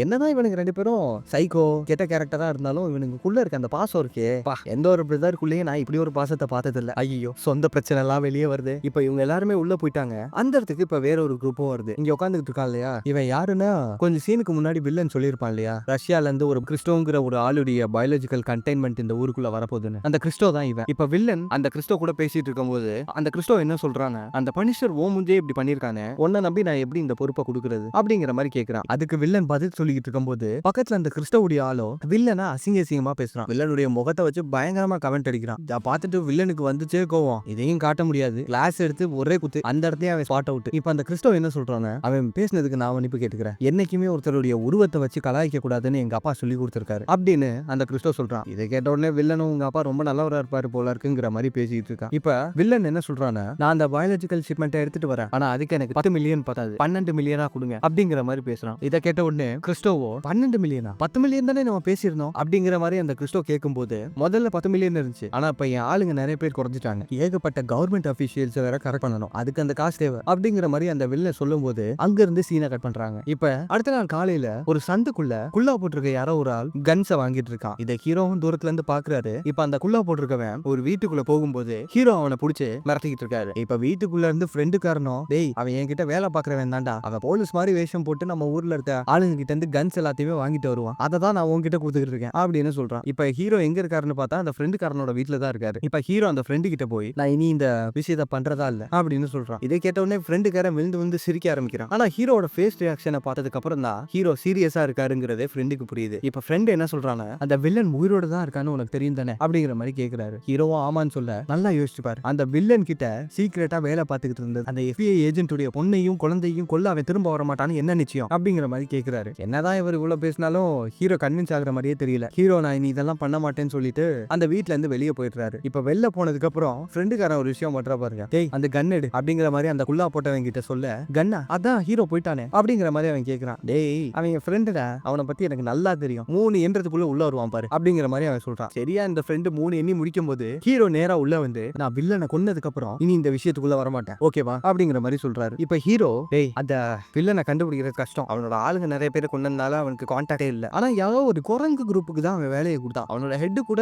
என்னதான் இவனுக்கு 2 பேரும் சைக்கோ கெட்ட கேரக்டரா இருந்தாலும் இவனுக்குள்ள இருக்க அந்த பாசம் இருக்கே, எந்த ஒரு பிரதருக்குள்ளேயே நான் இப்படி ஒரு பாசத்தை பார்த்தது இல்ல. ஐயோ சொந்த பிரச்சனை எல்லாம் வெளியே வருது. இப்ப இவங்க எல்லாருமே உள்ள போயிட்டாங்க. அந்த இடத்துக்கு இப்ப வேற ஒரு குரூப்பும் வருது. இங்க உட்காந்துட்டு இருக்கா இல்லையா, இவன் யாருன்னா கொஞ்சம் சீனுக்கு முன்னாடி வில்லன் சொல்லியிருப்பான் இல்லையா, ரஷ்யால இருந்து ஒரு கிறிஸ்டோங்கிற ஒரு ஆளுடைய பயாலஜிக்கல் கண்டெய்ன்மெண்ட் இந்த ஊருக்குள்ள வரப்போகுதுன்னு. அந்த கிறிஸ்டோ தான் இவன். இப்ப வில்லன் அந்த கிறிஸ்டோ கூட பேசிட்டு இருக்கும்போது அந்த கிறிஸ்டோ என்ன சொல்றான்னு, அந்த பனிஷர் ஓ முஞ்சே இப்படி பண்ணிருக்கானே, உன்னை நம்பி நான் எப்படி இந்த பொறுப்பை கொடுக்கறது அப்படிங்கிற மாதிரி கேட்கிறான். அதுக்கு வில்லன் பதில் சொல்லிட்டு இருக்கும்போது பக்கத்துல அந்த கிறிஸ்டோவுடைய ஆளோ வில்லனா அசிங்கமா பேசுறான். வில்லனுடைய முகத்தை வச்சு பயங்கரமா கமெண்ட் அடிக்கிறான். இதை பார்த்துட்டு வில்லனுக்கு வந்துச்சே கோவம். இதையும் காட்ட முடியாது, கிளாஸ் எடுத்து ஒரே குத்து அந்த இடத்தையே அவன் ஸ்பாட் அவுட். இப்ப அந்த கிறிஸ்டோ என்ன சொல்றானே, அவன் பேசினதுக்கு நான் மன்னிப்பு கேட்டுக்கிறேன். என்னைக்குமே ஒருத்தருடைய உருவத்தை வச்சு கலாய்க்க கூடாதுன்னு எங்க அப்பா சொல்லி கொடுத்திருக்காரு அப்படின்னு அந்த கிறிஸ்டோ சொல்றான். இதை கேட்ட உடனே வில்லனும் உங்க அப்பா ரொம்ப நல்லவரா இருப்பாரு போல இருக்குங்கிற மாதிரி பேசிட்டு இருக்கான். இப்ப வில்லன் என்ன சொல்றானே, நான் அந்த பயாலஜிக்கல் ஷிப்மெண்ட்டை எடுத்துட்டு வரேன், ஆனா அதுக்கு எனக்கு 10 மில்லியன் பத்தாது, 12 மில்லியனா கொடுங்க அப்படிங்கிற மாதிரி பேசுறான். இதை கேட்ட உடனே கிறிஸ்டோவோ 12 மில்லியனா, 10 மில்லியன் தானே நம்ம பேசியிருந்தோம் அப்படிங்கிற மாதிரி அந்த கிறிஸ்டோ கேட்கும்போது முதல்ல 10 மில்லியன் இருந்துச்சு, ஆனா இப்ப என் ஆளுங்க நிறைய பேர் குறைஞ்சிட்டாங்க, ஏகப்பட்ட கவர்மெண்ட் அபிஷியல்ஸ் வேற கரெக்ட் பண்ணணும், அதுக்கு அந்த காசு தேவை அப்படிங்கிற மாதிரி அந்த வில்லன் சொல்லும் போது அங்க இருந்து சீனை கட் பண்றாங்க. இப்ப அடுத்த நாள் காலையில ஒரு சந்துக்குள்ள குல்லா போட்டிருக்க யாரோ ஒரு ஆள் கன்ஸை வாங்கிட்டு இருக்கான். இதை ஹீரோவும் தூரத்துல இருந்து பாக்குறாரு. இப்ப அந்த குல்லா போட்டிருக்கவன் ஒரு வீட்டுக்குள்ள போகும்போது ஹீரோ அவனை புடிச்சு மிரட்டிக்கிட்டு இருக்காரு. இப்ப வீட்டுக்குள்ள இருந்து ஃப்ரெண்டு காரணம், டேய் அவன் என்கிட்ட வேலை பாக்குறவன் தான்டா, அவன் போலீஸ் மாதிரி வேஷம் போட்டு நம்ம ஊர்ல இருக்க ஆளுங்க கிட்ட இருந்து கன்ஸ் எல்லாத்தையுமே வாங்கிட்டு வருவான், அதை தான் நான் உங்ககிட்ட கொடுத்துட்டு இருக்கேன் அப்படின்னு சொல்றான். இப்ப ஹீரோ எங்க இருக்காருன்னு பார்த்தா அந்த ஃப்ரெண்டு காரனோட வீட்டுல தான் இருக்காரு. இப்ப ஹீரோ அந்த ஃப்ரெண்டு கிட்ட போய் நான் இனி இந்த விஷயத்தை பண்றதா இல்ல அப்படின்னு சொல்றான். இதை கேட்ட உடனே ஃப்ரெண்டுக்காரன் விழுந்து விழுந்து சிரிக்க ஆரம்பிக்கிறான். ஆனா ஹீரோட ஃபேஸ் ரியாக்ஷனை பார்த்ததுக்கு அப்புறம் தான் ஹீரோ சீரியஸா இருக்காருங்கிறதே ஃப்ரெண்டுக்கு புரியுது. இப்ப ஃப்ரெண்ட் என்ன சொல்றாங்க, அந்த வில்லன் உயிரோட தான் இருக்கான்னு உனக்கு தெரியும் தானே அப்படிங்கிற மாதிரி கேட்கிறாரு. ஹீரோவும் ஆமான்னு சொல்ல, நல்லா யோசிச்சு பாரு, அந்த வில்லன் கிட்ட சீக்கிரட்டா வேலை பார்த்துக்கிட்டு இருந்தது அந்த FBI ஏஜென்ட்டுடைய பொண்ணையும் குழந்தையும் கொல்ல அவன் திரும்ப வர மாட்டான்னு என்ன நிச்சயம் அப்படிங்கிற மாதிரி கேட்கிறாரு. என்னதான் இவர் இவ்வளவு பேசினாலும் ஹீரோ கன்வின்ஸ் ஆகுற மாதிரியே தெரியல. ஹீரோ நான் இனி இதெல்லாம் பண்ண மாட்டேன்னு சொல்லிட்டு அந்த வீட்ல இருந்து வெளியே போயிடுறாரு. இப்ப வெளில போனதுக்கு அப்புறம் ஃப்ரெண்டுக்காரன் ஒரு விஷயம் பண்றா பாருங்க, டேய் அந்த கன் எடு அப்படிங்கிற மாதிரி அந்த குல்லா போட்டவங்க கிட்ட சொல்ல, கன்னா அதான் ஹீரோ போயிட்டானே அப்படிங்கிற மாதிரி அவன் கேட்கிறான். டேய் அவன் ஃப்ரெண்டுடா, அவனை பத்தி எனக்கு நல்லா தெரியும், 3 எண்றதுக்குள்ள உள்ள வருவான் பாரு அப்படிங்கிற மாதிரி அவன் சொல்றான். சரியா இந்த ஃப்ரெண்டு 3 எண்ணி முடிக்கும் போது ஹீரோ நேரா உள்ள வந்து நான் வில்லனை கொன்னதுக்கு அப்புறம் இனி இந்த விஷயத்துக்குள்ள வர மாட்டேன் ஓகேவா அப்படிங்கிற மாதிரி சொல்றாரு. இப்ப ஹீரோ டேய் அந்த வில்லனை கண்டுபிடிக்கிறது கஷ்டம், அவனோட ஆளுங்க நிறைய பேர் கொண்டதுனால அவனுக்கு கான்டாக்டே இல்ல, ஆனா யாரோ ஒரு குரங்கு குரூப்புக்கு தான் அவன் வேலையை கொடுத்தான், அவனோட ஹெட் கூட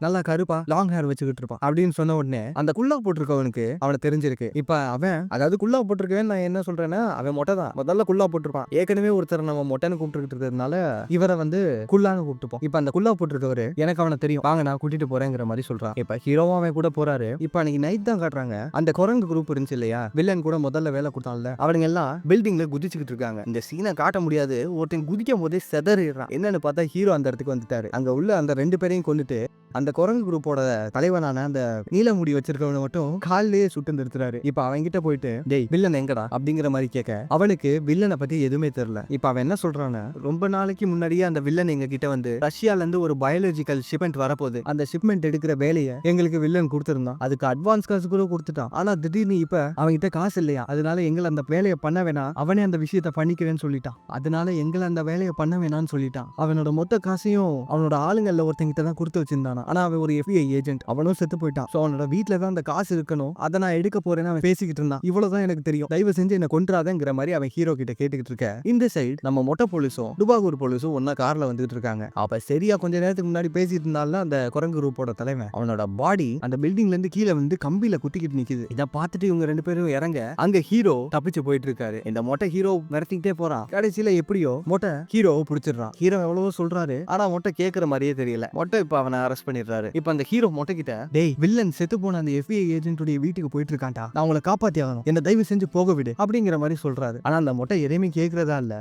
நல்லா கருப்பா லாங் ஹேர் வச்சுக்கிட்டு இருப்பான் அப்படின்னு சொன்ன உடனே அந்த குல்லா போட்டிருக்கவனுக்கு அவனை தெரிஞ்சிருக்கு. இப்ப அவன் அதாவது குல்லா போட்டிருக்கவன் நான் என்ன சொல்றேன்னா அவன் மொட்டை தான், முதல்ல குல்லா போட்டிருப்பான், ஏற்கனவே ஒருத்தர் நம்ம மொட்டைன்னு கூப்பிட்டு இருக்கிறதுனால இவரை வந்து குல்லான்னு கூப்பிட்டுப்போம். இப்ப அந்த குல்லா போட்டிருக்கவரு எனக்கு அவனை தெரியும், வாங்க நான் கூட்டிட்டு போறேங்கிற மாதிரி சொல்றான். இப்ப ஹீரோவும் அவன் கூட போறாரு. இப்ப அன்னைக்கு நைட் தான் காட்டுறாங்க, அந்த குரங்கு குரூப் இருந்துச்சு இல்லையா, வில்லன் கூட முதல்ல வேலை கொடுத்தான்ல, அவனுங்க எல்லாம் பில்டிங்ல குதிச்சுக்கிட்டு இருக்காங்க. இந்த சீனை காட்ட முடியாது, ஒருத்தன் குதிக்கும் போதே செதறிடுறான். என்னன்னு பார்த்தா ஹீரோ அந்த இடத்துக்கு வந்துட்டாரு. அங்க உள்ள அந்த 2 பேரையும் கொண்டுட்டு அந்த குரங்கு குரூப்போட தலைவனான அந்த நீல முடி வச்சிருக்கவனை மட்டும் காலிலேயே சுட்டு நிறுத்துறாரு. இப்ப அவன் கிட்ட போயிட்டு டேய் வில்லன் எங்கடா அப்படிங்கிற மாதிரி கேட்க அவனுக்கு வில்லனை பத்தி எதுவுமே தெரியல. இப்ப அவன் என்ன சொல்றான்னு, ரொம்ப நாளைக்கு முன்னாடியே அந்த வில்லன் எங்க கிட்ட வந்து ரஷ்யால இருந்து ஒரு பயாலஜிக்கல் ஷிப்மெண்ட் வரப்போகுது, அந்த ஷிப்மெண்ட் எடுக்கிற வேலையை எங்களுக்கு வில்லன் கொடுத்திருந்தான், அதுக்கு அட்வான்ஸ் காசு கூட கொடுத்துட்டான், ஆனா திடீர்னு இப்ப அவன் கிட்ட காசு இல்லையா, அதனால எங்களை அந்த வேலையை பண்ண வேணாம், அவனே அந்த விஷயத்த பண்ணிக்கிறேன்னு சொல்லிட்டான், அதனால எங்களை அந்த வேலையை பண்ண வேணாம்னு சொல்லிட்டான். அவனோட மொத்த காசையும் அவனோட ஆளுங்கள்ல ஒருத்தங்கிட்ட தான் கொடுத்து வச்சிருந்தானா, ஆனா அவன் ஒரு FBI ஏஜென்ட், அவனும் செத்து போயிட்டான். சோ அவனோட வீட்டுல தான் அந்த காசு இருக்கணும், அதை நான் எடுக்க போறேன்னு அவன் பேசிக்கிட்டு இருந்தான். இவ்வளவுதான் எனக்கு தெரியும், தயவு செஞ்சு என்ன கொன்றாதங்கிற மாதிரி அவன் ஹீரோ கிட்ட கேட்டுக்கிட்டு இருக்க. இந்த சைடு நம்ம மொட்டை போலீஸும் டுபாகூர் போலீஸும் ஒன்னா கார்ல வந்துட்டு இருக்காங்க. அப்ப சரியா கொஞ்ச நேரத்துக்கு முன்னாடி பேசிட்டு இருந்தாலும் அந்த குரங்கு குரூப்போட தலைவன் அவனோட பாடி அந்த பில்டிங்ல இருந்து கீழே வந்து கம்பியில குத்திக்கிட்டு நிக்குது. இதை பார்த்துட்டு இவங்க 2 பேரும் இறங்க அங்க ஹீரோ தப்பிச்சு போயிட்டு இருக்காரு. இந்த மொட்டை ஹீரோ மிரட்டிக்கிட்டே போறான். கடைசியில எப்படியோ மொட்டை ஹீரோவை பிடிச்சிடுறான். ஹீரோ எவ்வளவோ சொல்றாரு, ஆனா மொட்டை கேட்கற மாதிரியே தெரியல. மொட்டை இப்ப அவனை அரெஸ்ட் பண்ணிடுறாரு. இப்ப அந்த ஹீரோ மொட்டை கிட்ட டேய் வில்லன் செத்து போன அந்த FBI ஏஜென்ட்டுடைய வீட்டுக்கு போயிட்டு இருக்கான்டா, நான் உங்களை காப்பாத்தி ஆகணும், என்ன தயவு செஞ்சு போக விடு அப்படிங்கிற மாதிரி சொல்றாரு. ஆனா அந்த மொட்டை எதையுமே கேட்கறதா இல்ல.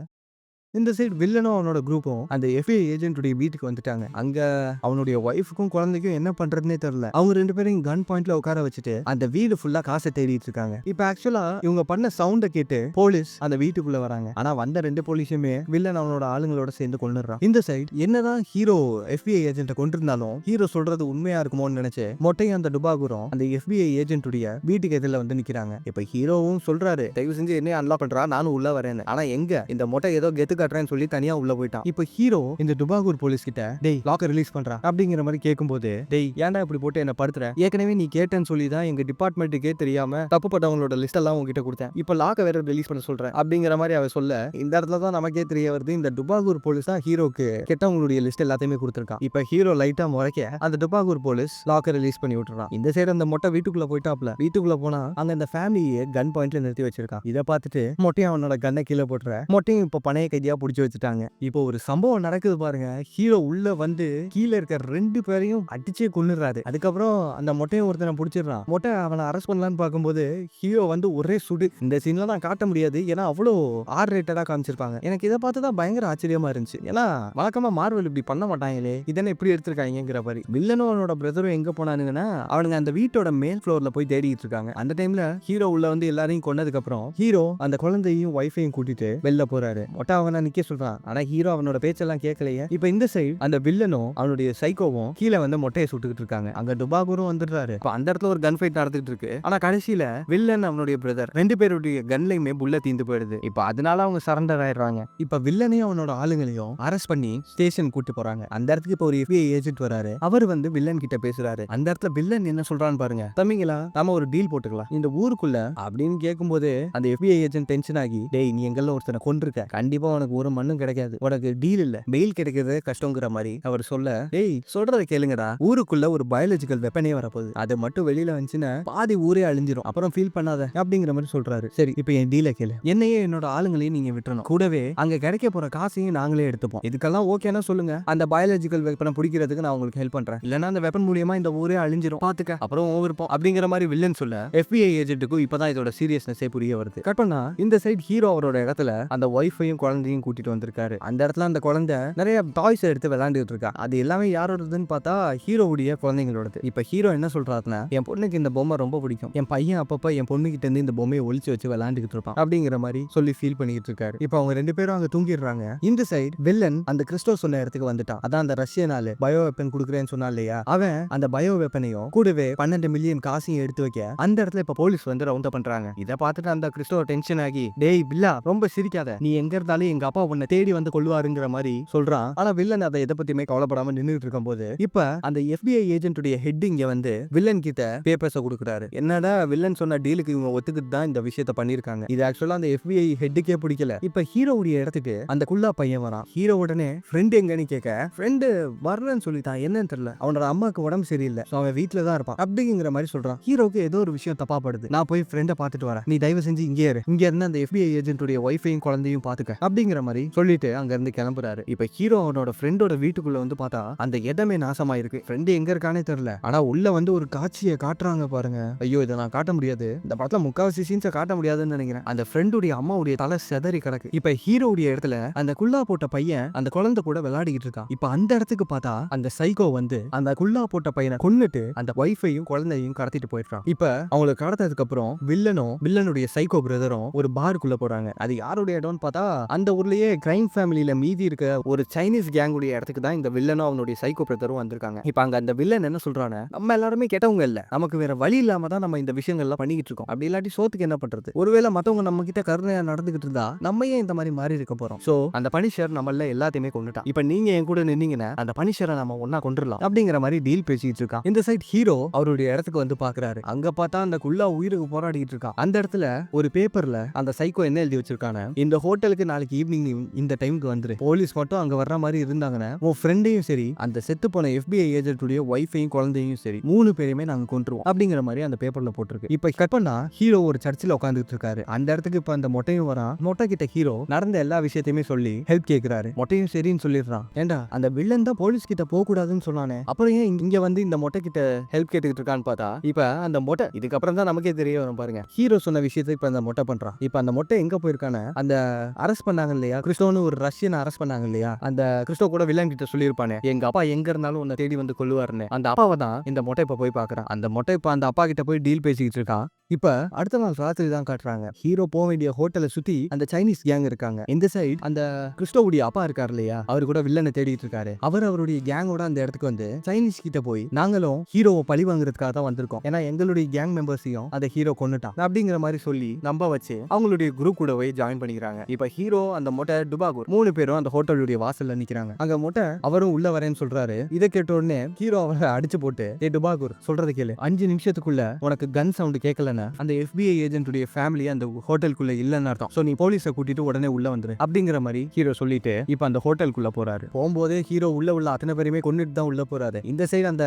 இந்த சைடு வில்லனும் அவனோட குரூப்பும் அந்த FBI ஏஜென்ட்டுடைய வீட்டுக்கு வந்துட்டாங்க. அங்க அவனுடைய ஒய்ஃபுக்கும் குழந்தைக்கும் என்ன பண்றதுன்னே தெரியல. அவங்க 2 பேரும் கன் பாயிண்ட்ல உட்கார வச்சுட்டு அந்த வீடு ஃபுல்லா காசை தேடிட்டு இருக்காங்க. இப்ப ஆக்சுவலா இவங்க பண்ண சவுண்ட கேட்டு போலீஸ் அந்த வீட்டுக்குள்ள வராங்க. ஆனா வந்த 2 போலீஸுமே வில்லன் அவனோட ஆளுங்களோட சேர்ந்து கொண்டுறான். இந்த சைடு என்னதான் ஹீரோ FBI ஏஜென்ட்டை கொண்டிருந்தாலும் ஹீரோ சொல்றது உண்மையா இருக்குமோன்னு நினைச்சு மொட்டையும் அந்த டுபாகூரும் அந்த FBI ஏஜென்ட்டுடைய வீட்டுக்கு எதிரில வந்து நிக்கிறாங்க. இப்ப ஹீரோவும் சொல்றாரு, தயவு செஞ்சு என்ன அன்லாக் பண்றா, நானும் உள்ள வரேன்னு. ஆனா எங்க இந்த மொட்டை ஏதோ கெத்து காட்டுறேன்னு சொல்லி தனியா உள்ள போயிட்டான். இப்போ ஹீரோ இந்த டுபாகூர் போலீஸ் கிட்ட டேய் லாக்கை ரிலீஸ் பண்றா அப்படிங்கிற மாதிரி கேட்கும்போது, டேய் ஏன்டா இப்படி போட்டு என்ன படுத்துற, ஏற்கனவே நீ கேட்டேன்னு சொல்லி தான் எங்க டிபார்ட்மெண்ட்டுக்கே தெரியாம தப்பு பட்டவங்களோட லிஸ்ட் எல்லாம் உங்ககிட்ட கொடுத்தேன், இப்போ லாக்கை வேற ரிலீஸ் பண்ண சொல்றேன் அப்படிங்கிற மாதிரி அவ சொல்ல, இந்த இடத்துல தான் நமக்கே தெரிய வருது இந்த டுபாகூர் போலீஸ் தான் ஹீரோக்கு கெட்டவங்களுடைய லிஸ்ட் எல்லாத்தையுமே கொடுத்துருக்கான். இப்போ ஹீரோ லைட்டா முறைக்க அந்த டுபாகூர் போலீஸ் லாக்கை ரிலீஸ் பண்ணி விட்டுறான். இந்த சைடு அந்த மொட்டை வீட்டுக்குள்ள போயிட்டாப்ல. வீட்டுக்குள்ள போனா அங்க இந்த ஃபேமிலியை கன் பாயிண்ட்ல நிறுத்தி வச்சிருக்கான். இதை பார்த்துட்டு மொட்டையும் அவனோட கண்ணை கீழே போட்டுற, மொட்டையும் இப்ப பணைய கைதியா புடிச்சு வச்சுட்டாங்க. இப்போ ஒரு சம்பவம் நடக்குது பாருங்க. ஹீரோ உள்ள வந்து கீழே இருக்க 2 பேரையும் அடிச்சே கொன்னுறாரு. அதுக்கப்புறம் அந்த மொட்டையும் ஒருத்தனை பிடிச்சிடறான். மொட்டை அவனை அரெஸ்ட் பண்ணலான்னு பார்க்கும்போது ஹீரோ வந்து ஒரே சுடு. இந்த சீன்ல நான் காட்ட முடியாது, ஏன்னா அவ்வளோ ஆர் ரேட்டடா காமிச்சிருப்பாங்க. எனக்கு இதை பார்த்து தான் பயங்கர ஆச்சரியமா இருந்துச்சு. ஏன்னா வழக்கமா மார்வல் இப்படி பண்ண மாட்டாங்களே, இதென்ன இப்படி எடுத்திருக்காங்கிற மாதிரி. வில்லனும் அவனோட பிரதரும் எங்க போனானுங்கன்னா அவனுங்க அந்த வீட்டோட மேல் ஃப்ளோர்ல போய் தேடிட்டு இருக்காங்க. அந்த டைம்ல ஹீரோ உள்ள வந்து எல்லாரையும் கொன்னதுக்கு அப்புறம் ஹீரோ அந்த குழந்தையும் வைஃபையும் கூட்டிட்டு வெளில போறாரு. மொட்டை அவனை நிக்க சொல்றான். ஆனா ஹீரோ அவனோட பேச்செல்லாம் கேட்கலையே. இப்ப இந்த சைடு அந்த வில்லனும் அவனுடைய சைக்கோவும் கீழே வந்து மொட்டையை சுட்டுக்கிட்டு இருக்காங்க. அங்க டுபாகூரும் வந்துடுறாரு. இப்ப அந்த இடத்துல ஒரு கன் ஃபைட் நடந்துட்டு இருக்கு. ஆனா கடைசியில வில்லன் அவனுடைய பிரதர் 2 பேருடைய கன்லையுமே புல்லட் தீந்து போயிடுது. இப்ப அதனால அவங்க சரண்டர் ஆயிடுறாங்க. இப்ப வில்லனையும் அவனோட ஆளுங்களையும் அரெஸ்ட் பண்ணி ஸ்டேஷன் கூட்டு போறாங்க. அந்த இடத்துக்கு இப்ப ஒரு FBI ஏஜென்ட் வராரு. அவர் வந்து வில்லன் கிட்ட பேசுறாரு. அந்த இடத்துல வில்லன் என்ன சொல்றான்னு பாருங்க. தம்பிங்களா, நாம ஒரு டீல் போட்டுக்கலாம் இந்த ஊருக்குள்ள அப்படின்னு கேட்கும்போது அந்த FBI ஏஜென்ட் டென்ஷன் ஆகி, டேய் நீ எங்கெல்லாம் ஒருத்தனை கொன்றிருக்க, கண்டிப்பா உனக்கு ஒரு மண்ணும் கிடைக்காது, உனக்கு டீல் இல்ல பெயில் கிடைக்கிறது கஷ்டங்கிற மாதிரி அவர் சொல்ல, டேய் சொல்றதை கேளுங்கடா, ஊருக்குள்ள ஒரு பயாலஜிக்கல் வெப்பனே வரப்போகுது, அது மட்டும் வெளியில வந்துச்சுன்னா பாதி ஊரே அழிஞ்சிரும், அப்புறம் ஃபீல் பண்ணாத அப்படிங்கிற மாதிரி சொல்றாரு. சரி இப்போ என் டீலை கேளு, என்னையே என்னோட ஆளுங்களையும் நீங்க விட்டுறணும், கூடவே அங்க கிடைக்க போற காசையும் நாங்களே எடுத்துப்போம், இதுக்கெல்லாம் ஓகேனா சொல்லுங்க, அந்த பயாலஜிக்கல் வெப்பனை பிடிக்கிறதுக்கு நான் உங்களுக்கு ஹெல்ப் பண்றேன், இல்லைன்னா அந்த வெப்பன் மூலியமா இந்த ஊரே அழிஞ்சிரும் பாத்துக்க, அப்புறம் ஓவருப்போம் அப்படிங்கிற மாதிரி வில்லன் சொல்ல, FBI ஏஜென்ட்டுக்கும் இப்பதான் இதோட சீரியஸ்னஸே புரிய வருது. கட் பண்ணா இந்த சைடு ஹீரோ அவரோட இடத்துல அந்த ஒய்ஃபையும் குழந்தையும் கூட்டிட்டு வந்திருக்காரு. அந்த இடத்துல அந்த குழந்தை நிறைய டாய்ஸ் எடுத்து விளையாண்டுட்டு இருக்கா. அது எல்லாமே யாரோடதுன்னு பார்த்தா ஹீரோவுடைய குழந்தைங்களோடது. இப்ப ஹீரோ என்ன சொல்றாருன்னா, என் பொண்ணுக்கு இந்த பொம்மை ரொம்ப பிடிக்கும், என் பையன் அப்பப்ப என் பொண்ணு கிட்ட இருந்து இந்த பொம்மையை ஒளிச்சு வச்சு விளையாண்டுகிட்டு இருப்பான் அப்படிங்கிற மாதிரி சொல்லி ஃபீல் பண்ணிட்டு இருக்காரு. இப்ப அவங்க 2 பேரும் அங்க தூங்கிடுறாங்க. இந்த சைடு வில்லன் அந்த கிறிஸ்டோ சொன்ன இடத்துக்கு வந்துட்டான். அதான் அந்த ரஷ்யன் ஆளு பயோ வெப்பன் கொடுக்குறேன்னு சொன்னா இல்லையா, அவன் அந்த பயோ வெப்பனையும் கூடவே 12 மில்லியன் காசையும் எடுத்து வைக்க அந்த இடத்துல இப்ப போலீஸ் வந்து ரவுண்ட் பண்றாங்க. இதை பார்த்துட்டு அந்த கிறிஸ்டோ டென்ஷன் ஆகி, டேய் பில்லா ரொம்ப சிரிக்காத, நீ எங்க இருந்தாலும் எங்க அப்பா உன்னை தேடி வந்து கொள்வாருங்கிற மாதிரி சொல்றான். ஆனா வில்லன் அதை எதை பத்தியுமே கவலைப்படாம நின்றுட்டு இருக்கும் போது இப்ப அந்த FBI ஏஜென்ட்டுடைய ஹெட் இங்க வந்து வில்லன் கிட்ட பேப்பர்ஸை கொடுக்குறாரு. என்னடா வில்லன் சொன்ன டீலுக்கு இவங்க ஒத்துக்கிட்டு தான் இந்த விஷயத்த பண்ணிருக்காங்க. இது ஆக்சுவலா அந்த FBI ஹெட்டுக்கே பிடிக்கல. இப்ப ஹீரோவுடைய இடத்துக்கு அந்த குள்ளா பையன் வரான். ஹீரோ உடனே ஃப்ரெண்ட் எங்கன்னு கேட்க, ஃப்ரெண்டு வரலன்னு சொல்லிட்டான், என்னன்னு தெரியல, அவனோட அம்மாக்கு உடம்பு சரியில்லை, அவன் வீட்டுல தான் இருப்பான் அப்படிங்கிற மாதிரி சொல்றான். ஹீரோக்கு ஏதோ ஒரு விஷயம் தப்பா படுது. நான் போய் ஃப்ரெண்டை பார்த்துட்டு வரேன், நீ தயவு செஞ்சு இங்கே இரு, இங்க இருந்து அந்த FBI ஏஜென்ட்டுடைய ஒய்ஃபையும் குழந்தையும் பாத்துக்க அப்படிங்கிற மாதிரி சொல்லிட்டு அங்க இருந்து கிளம்புறாரு. இப்ப ஹீரோ அவனோட ஃப்ரெண்டோட வீட்டுக்குள்ள வந்து பார்த்தா அந்த இடமே நாசமா இருக்கு. ஃப்ரெண்டு எங்க இருக்கானே தெரியல. ஆனா உள்ள வந்து ஒரு காட்சியை காட்டுறாங்க பாருங்க. ஐயோ இதை நான் காட்ட முடியாது, இந்த படத்துல முக்காவாசி சீன்ஸை காட்ட முடியாதுன்னு நினைக்கிறேன். அந்த ஃப்ரெண்டுடைய அம்மாவுடைய தலை செதறி கிடக்கு. இப்ப ஹீரோவுடைய இடத்துல அந்த குள்ளா போட்ட பையன் அந்த குழந்தை கூட விளையாடிக்கிட்டு இருக்கான். இப்ப அந்த இடத்துக்கு பார்த்தா அந்த சைக்கோ வந்து அந்த குள்ளா போட்ட பையனை கொன்னுட்டு அந்த ஒய்ஃபையும் குழந்தையும் கடத்திட்டு போயிடுறான். இப்ப அவங்களை கடத்ததுக்கு அப்புறம் வில்லனுடைய சைக்கோ பிரதரும் ஒரு பாருக்குள்ள போறாங்க. அது யாருடைய இடம்னு பார்த்தா அந்த ஊர்லயே கிரைம் ஃபேமிலியில மீதி இருக்க ஒரு சைனீஸ் கேங் உடைய இடத்துக்கு தான் இந்த வில்லனும் அவனுடைய சைக்கோ பிரதரும் வந்திருக்காங்க. இப்ப அங்க அந்த வில்லன் என்ன சொல்றானே, நம்ம எல்லாருமே கெட்டவங்க இல்ல, நமக்கு வேற வழி இல்லாம தான் நம்ம இந்த விஷயங்கள் எல்லாம் பண்ணிக்கிட்டு இருக்கோம், அப்படி இல்லாட்டி சோத்துக்கு என்ன பண்றது, ஒருவேளை மத்தவங்க நம்ம கிட்ட கருணையா நடந்துகிட்டு இருந்தா நம்ம ஏன் இந்த மாதிரி மாறி இருக்க போறோம், சோ அந்த பனிஷர் நம்மள எல்லாத்தையுமே கொண்டுட்டான், இப்ப நீங்க என் கூட நின்னீங்கன்னா அந்த பனிஷரை நம்ம ஒன்னா கொண்டுடலாம் அப்படிங்கிற மாதிரி டீல் பேசிட்டு இருக்கான். இந்த சைட் ஹீரோ அவருடைய இடத்துக்கு வந்து பாக்குறாரு. அங்க பார்த்தா அந்த குள்ளா உயிருக்கு போராடிட்டு இருக்கான். அந்த இடத்துல ஒரு பேப்பர்ல அந்த சைக்கோ என்ன எழுதி வச்சிருக்கான, இந்த ஹோட்டலுக்கு நாளைக்கு ஈவினிங் இந்த டைமுக்கு வந்துரு, போலீஸ் மட்டும் அங்க வர்ற மாதிரி இருந்தாங்கன்னா உன் ஃப்ரெண்டையும் சரி அந்த செத்து போன FBI ஏஜென்ட்டுடைய ஒய்ஃபையும் குழந்தையும் சரி 3 பேரையுமே நாங்க கொன்றுவோம் அப்படிங்கிற மாதிரி அந்த பேப்பர்ல போட்டிருக்கு. இப்ப கட் பண்ணா ஹீரோ ஒரு சர்ச்சில் உட்காந்துட்டு இருக்காரு. அந்த இடத்துக்கு இப்ப அந்த மொட்டையும் வரான். மொட்டை கிட்ட ஹீரோ நடந்த எல்லா விஷயத்தையுமே சொல்லி ஹெல்ப் கேட்கிறாரு. மொட்டையும் சரின்னு சொல்லிடுறான். ஏண்டா அந்த வில்லன் தான் போலீஸ் கிட்ட போக கூடாதுன்னு சொன்னானே, அப்புறம் ஏன் இங்க வந்து இந்த மொட்டை கிட்ட ஹெல்ப் கேட்டுக்கிட்டு இருக்கான்னு பார்த்தா இப்ப அந்த மொட்டை இதுக்கப்புறம் தான் நமக்கே தெரிய வரும் பாருங்க. ஹீரோ சொன்ன விஷயத்தை இப்ப அந்த மொட்டை பண்றான். இப்ப அந்த மொட்டை எங்க போயிருக்கான, அந்த அரெஸ்ட் பண்ணாங்க இல்லையா கிறிஸ்டோன்னு ஒரு ரஷ்யன் அரெஸ்ட் பண்ணாங்க இல்லையா, அந்த கிறிஸ்டோ கூட வில்லன் கிட்ட சொல்லியிருப்பானே எங்க அப்பா எங்க இருந்தாலும் உன்னை தேடி வந்து கொள்ளுவாருன்னு, அந்த அப்பாவை தான் இந்த மொட்டை இப்ப போய் பாக்குறான். அந்த மொட்டை இப்ப அந்த அப்பா கிட்ட போய் டீல் பேசிக்கிட்டு இருக்கான். இப்ப அடுத்த நாள் ராத்திரி தான் காட்டுறாங்க. ஹீரோ போக வேண்டிய ஹோட்டலை சுத்தி அந்த சைனீஸ் கேங் இருக்காங்க. இந்த சைடு அந்த கிறிஸ்டோவுடைய அப்பா இருக்காரு இல்லையா, அவரு கூட வில்லனை தேடிட்டு இருக்காரு. அவர் அவருடைய கேங்கோட அந்த இடத்துக்கு வந்து சைனீஸ் கிட்ட போய் நாங்களும் ஹீரோவை பழி வாங்குறதுக்காக தான் வந்திருக்கோம், ஏன்னா எங்களுடைய கேங் மெம்பர்ஸையும் அந்த ஹீரோ கொன்னுட்டான் அப்படிங்கிற மாதிரி சொல்லி நம்ப வச்சு அவங்களுடைய குரூப் கூட போய் ஜாயின் பண்ணிக்கிறாங்க. இப்ப ஹீரோ அந்த மொட்டை டுபாகூர் 3 பேரும் அந்த ஹோட்டலுடைய வாசல்ல நிக்கிறாங்க. அங்க மொட்டை அவரும் உள்ள வரேன்னு சொல்றாரு. இதை கேட்ட உடனே ஹீரோ அவரை அடிச்சு போட்டு, டேய் டுபாகூர் சொல்றத கேளு, 5 நிமிஷத்துக்குள்ள உனக்கு கன் சவுண்ட் கேட்கலன்னா அந்த FBI ஏஜென்ட்டுடைய ஃபேமிலி அந்த ஹோட்டலுக்குள்ள இல்லன்னு அர்த்தம். சோ நீ போலீஸை கூட்டிட்டு உடனே உள்ள வந்துரு அப்படிங்கிற மாதிரி ஹீரோ சொல்லிட்டு இப்ப அந்த ஹோட்டலுக்குள்ள போறாரு. போகும்போதே ஹீரோ உள்ள அத்தனை பேருமே கொன்னுட்டு தான் உள்ள போறாரு. இந்த சைடு அந்த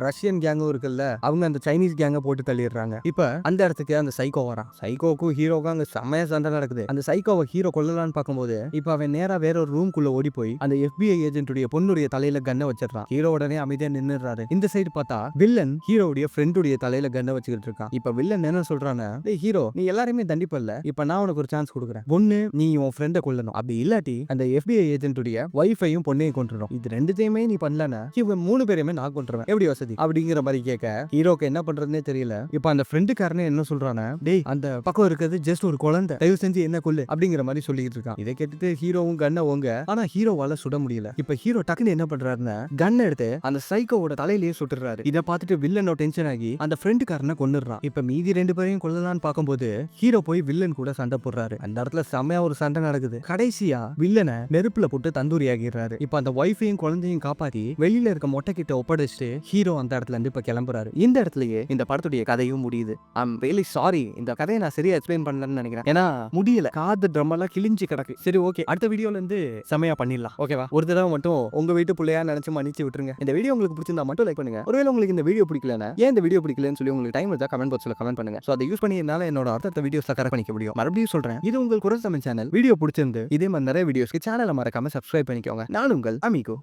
ரஷ்யன் கேங்கும் இருக்குல்ல, அவங்க அந்த சைனீஸ் கேங்க போட்டு தள்ளிடுறாங்க. இப்ப அந்த இடத்துக்கு அந்த சைக்கோ வரான். சைக்கோக்கும் ஹீரோக்கும் அங்க செம்மையா சண்டை நடக்குது. அந்த சைக்கோவை ஹீரோ கொல்லலான்னு பார்க்கும்போது இப்ப அவன் நேரா வேற ஒரு ரூம்குள்ள ஓடி போய் அந்த FBI ஏஜென்ட்டுடைய பொண்ணுடைய தலையில கன்னை வச்சிடறான். ஹீரோ உடனே அமைதியா நின்னுறாரு. இந்த சைடு பார்த்தா வில்லன் ஹீரோவுடைய ஃப்ரெண்டுடைய தலையில கன்னை வச்சுக்கிட்டு இருக்கான். இப்ப வில்லன் என்ன சொல்றானா, டேய் ஹீரோ நீ எல்லாரையுமே தண்டிப்பல்ல, இப்ப நான் உனக்கு ஒரு சான்ஸ் கொடுக்குறேன். ஒண்ணு நீ உன் ஃப்ரெண்டை கொல்லணும், அப்படி இல்லாட்டி அந்த FBI ஏஜென்ட்டுடைய வைஃபையும் பொண்ணையும் கொண்டுறோம். இது ரெண்டுத்தையுமே நீ பண்ணலனா இவன் 3 பேரையுமே நான் கொண்டுருவேன், எப்படி வசதி அப்படிங்கிற மாதிரி கேட்க ஹீரோக்கு என்ன பண்றதுன்னே தெரியல. இப்ப அந்த ஃப்ரெண்டுக்காரனே என்ன சொல்றானா, டேய் அந்த பக்கம் இருக்கிறது ஜஸ்ட் ஒரு குழந்தை, தயவு செஞ்சு என்ன கொல்லு அப்படிங்கிற மாதிரி சொல்லிட்டு இருக்கான். இதை கேட்டுட்டு ஹீரோவும் கன்னை ஓங்க, ஆனா ஹீரோவால சுட முடியல. இப்ப ஹீரோ டக்குன்னு என்ன பண்றாருன்னா கன் எடுத்து அந்த சைக்கோவோட தலையிலேயே சுட்டுறாரு. இதை பார்த்துட்டு வில்லனோ டென்ஷன் ஆகி அந்த ஃப்ரெண்டுக்காரனை கொன்னுறான். இப்ப மீதி 2 பேரையும் கொல்லலான்னு பார்க்கும்போது ஹீரோ போய் வில்லன் கூட சண்டை போடுறாரு. அந்த இடத்துல செம்மையா ஒரு சண்டை நடக்குது. கடைசியா வில்லனை நெருப்புல போட்டு தந்தூரி ஆகிடுறாரு. இப்ப அந்த வைஃபையும் குழந்தையும் காப்பாத்தி வெளியில இருக்க மொட்டை கிட்ட ஒப்படைச்சிட்டு ஹீரோ அந்த இடத்துல இருந்து இப்ப கிளம்புறாரு. இந்த இடத்துலயே இந்த படத்துடைய கதையும் முடியுது. ஐம் ரியலி சாரி, இந்த கதையை நான் சரியா எக்ஸ்பிளைன் பண்ணலன்னு நினைக்கிறேன். ஏன்னா முடியல, காது ட்ரம் எல்லாம் கிழிஞ்சு கிடக்கு. சரி ஓகே, அடுத்த வீடியோல இருந்து செமையா பண்ணிடலாம். ஓகேவா? ஒரு தடவை மட்டும் உங்க வீட்டு பிள்ளையா நினைச்சு மன்னிச்சு விட்டுருங்க. இந்த வீடியோ உங்களுக்கு பிடிச்சிருந்தா மட்டும் லைக் பண்ணுங்க. ஒருவேளை உங்களுக்கு இந்த வீடியோ பிடிக்கலன்னா, ஏன் இந்த வீடியோ பிடிக்கலன்னு சொல்லி உங்களுக்கு டைம் இருந்தா கமெண்ட் பாக்ஸ்ல கமெண்ட் பண்ணுங்க. சோ அதை யூஸ் பண்ணி என்னால என்னோட அடுத்த வீடியோஸ்ல கரெக்ட் பண்ணிக்க முடியும். மறுபடியும் சொல்றேன், இது உங்கள் குரல் தமிழ் சேனல். வீடியோ பிடிச்சிருந்து இதே மாதிரி நிறைய வீடியோஸ்க்கு சேனலை மறக்காம சப்ஸ்கிரைப் பண்ணிக்கோங்க. நான் உங்கள் அமிகோ.